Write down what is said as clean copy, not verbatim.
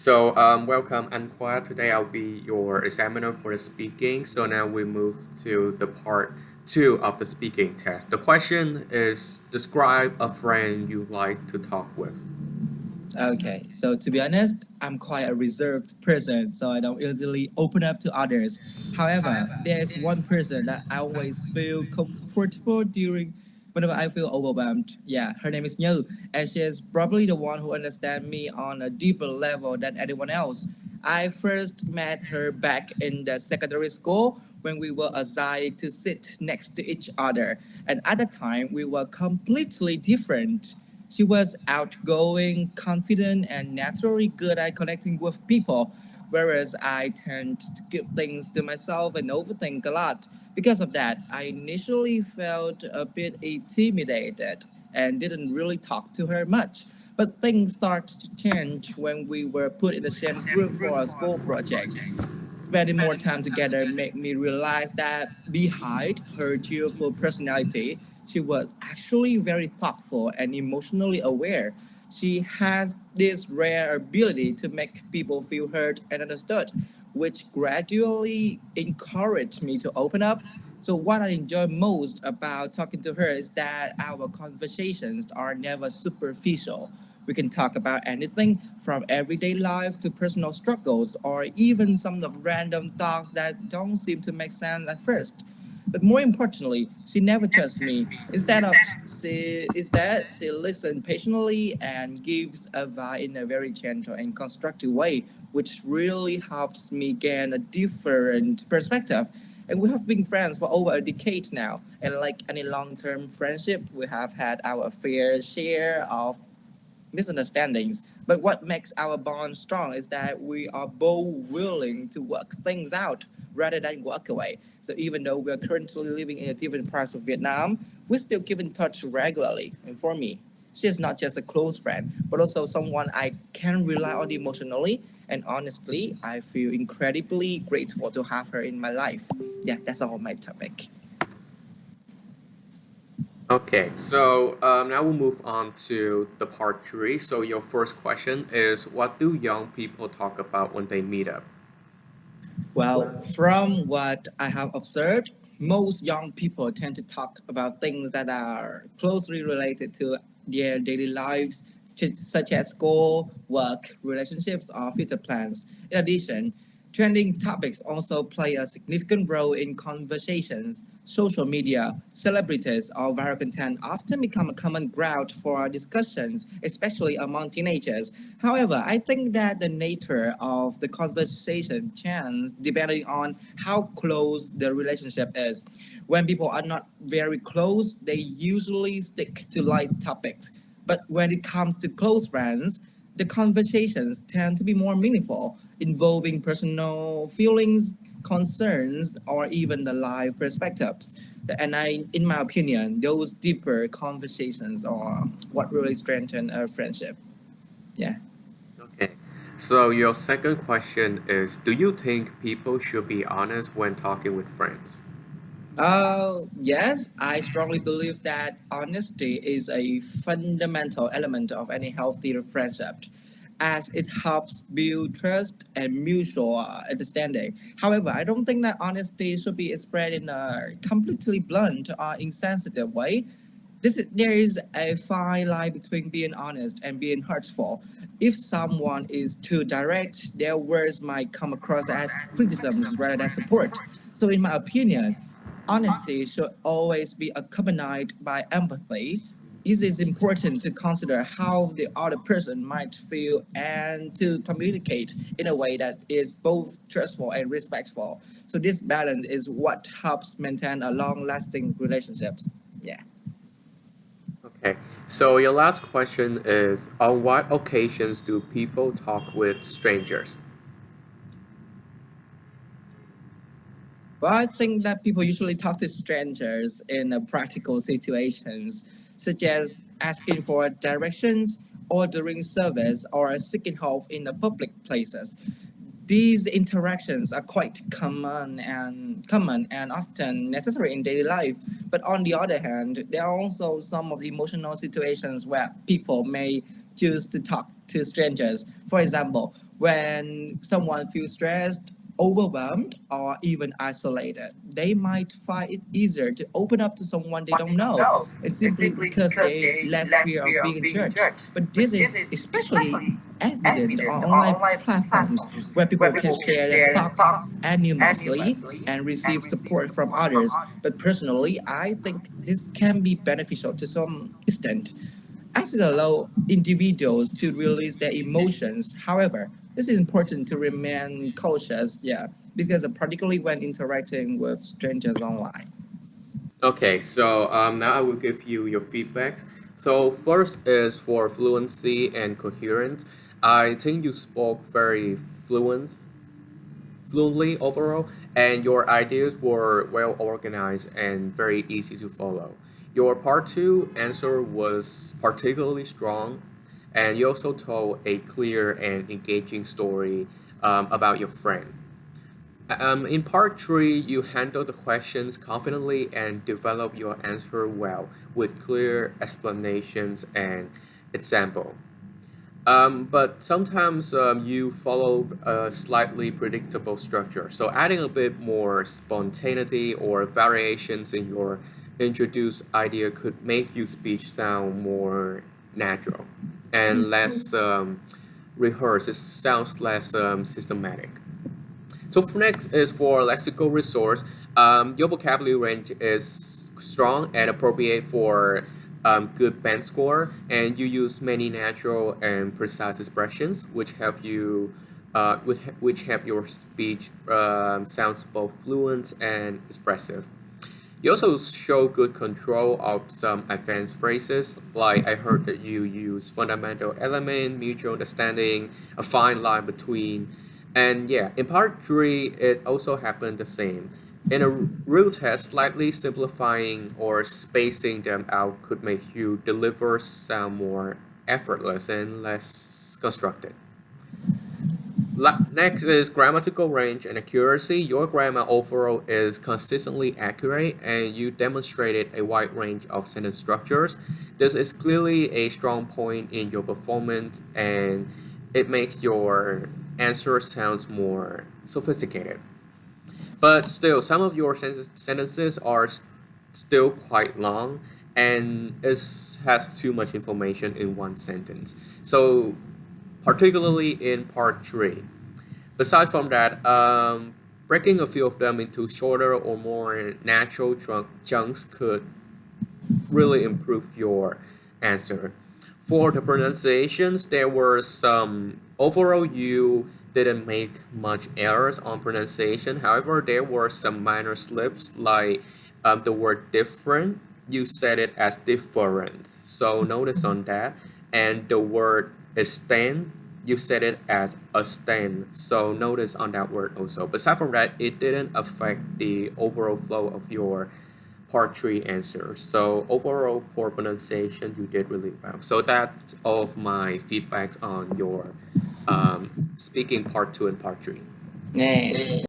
Welcome, and Khoa. Today I'll be your examiner for the speaking. So now we move to the part two of the speaking test. The question is describe a friend you like to talk with. Okay, so to be honest, I'm quite a reserved person, so I don't easily open up to others. However, there's one person that I always feel comfortable during whenever I feel overwhelmed. Yeah, her name is Như, and she is probably the one who understands me on a deeper level than anyone else. I first met her back in the secondary school when we were assigned to sit next to each other, and at the time we were completely different. She was outgoing, confident, and naturally good at connecting with people, whereas I tend to keep things to myself and overthink a lot. Because of that, I initially felt a bit intimidated and didn't really talk to her much. But things started to change when we were put in the same group for a school project. Spending more time together made me realize that behind her cheerful personality, she was actually very thoughtful and emotionally aware. She has this rare ability to make people feel heard and understood, which gradually encouraged me to open up. So, what I enjoy most about talking to her is that our conversations are never superficial. We can talk about anything from everyday life to personal struggles or even some of the random thoughts that don't seem to make sense at first. But more importantly, she never judged me. Instead, she listens patiently and gives advice in a very gentle and constructive way, which really helps me gain a different perspective. And we have been friends for over a decade now. And like any long term friendship, we have had our fair share of misunderstandings. But what makes our bond strong is that we are both willing to work things out rather than walk away. So even though we are currently living in a different parts of Vietnam, we still keep in touch regularly. And for me, she is not just a close friend, but also someone I can rely on emotionally. And honestly, I feel incredibly grateful to have her in my life. Yeah, that's all my topic. Now we'll move on to the part three. So your first question is what do young people talk about when they meet up? Well, from what I have observed, most young people tend to talk about things that are closely related to their daily lives, such as school, work, relationships, or future plans. In addition, trending topics also play a significant role in conversations. Social media, celebrities, or viral content often become a common ground for discussions, especially among teenagers. However, I think that the nature of the conversation changes depending on how close the relationship is. When people are not very close, they usually stick to light topics. But when it comes to close friends, the conversations tend to be more meaningful, involving personal feelings, concerns, or even the life perspectives. In my opinion, those deeper conversations are what really strengthen a friendship. Yeah. Okay. So your second question is do you think people should be honest when talking with friends? Yes, I strongly believe that honesty is a fundamental element of any healthy friendship, as it helps build trust and mutual understanding. However, I don't think that honesty should be expressed in a completely blunt or insensitive way. There is a fine line between being honest and being hurtful. If someone is too direct, their words might come across as criticisms rather than support. So, in my opinion, honesty should always be accompanied by empathy. It is important to consider how the other person might feel and to communicate in a way that is both trustful and respectful. So, this balance is what helps maintain a long lasting relationships. Yeah. Okay. So your last question is on what occasions do people talk with strangers? Well, I think that people usually talk to strangers in practical situations, such as asking for directions, ordering service, or seeking help in the public places. These interactions are quite common and often necessary in daily life. But on the other hand, there are also some of the emotional situations where people may choose to talk to strangers. For example, When someone feels stressed, overwhelmed, or even isolated, they might find it easier to open up to someone they don't know. It's simply because they less fear of being judged. But this is especially evident on online platforms where people can share their thoughts anonymously and receive support from others. But personally, I think this can be beneficial to some extent as it allows individuals to release their emotions. However, this is important to remain cautious, yeah, because particularly when interacting with strangers online. Okay, so now I will give you your feedback. So first is for fluency and coherent. I think you spoke very fluently overall, and your ideas were well organized and very easy to follow. Your part two answer was particularly strong, and you also told a clear and engaging story about your friend. In part three, you handle the questions confidently and develop your answer well with clear explanations and example. But sometimes you follow a slightly predictable structure. So adding a bit more spontaneity or variations in your introduced idea could make your speech sound more natural and less rehearsed. It sounds less systematic. So for next is for lexical resource. Your vocabulary range is strong and appropriate for good band score, and you use many natural and precise expressions, which help your speech sounds both fluent and expressive. You also show good control of some advanced phrases, like I heard that you use fundamental element, mutual understanding, a fine line between, and yeah, in part three, it also happened the same. In a real test, slightly simplifying or spacing them out could make you deliver sound more effortless and less constructed. Next is grammatical range and accuracy. Your grammar overall is consistently accurate, and you demonstrated a wide range of sentence structures. This is clearly a strong point in your performance, and it makes your answer sounds more sophisticated. But still, some of your sentences are still quite long, and it has too much information in one sentence. So, particularly in part three. Aside from that, breaking a few of them into shorter or more natural chunks could really improve your answer. For the pronunciations, there were some overall you didn't make much errors on pronunciation. However, there were some minor slips like the word different. You said it as different. So notice on that. And the word stand, you said it as a stand. So notice on that word also. Aside from that, it didn't affect the overall flow of your part three answer. So overall, poor pronunciation, you did really well. So that's all of my feedbacks on your speaking part two and part three. Yeah.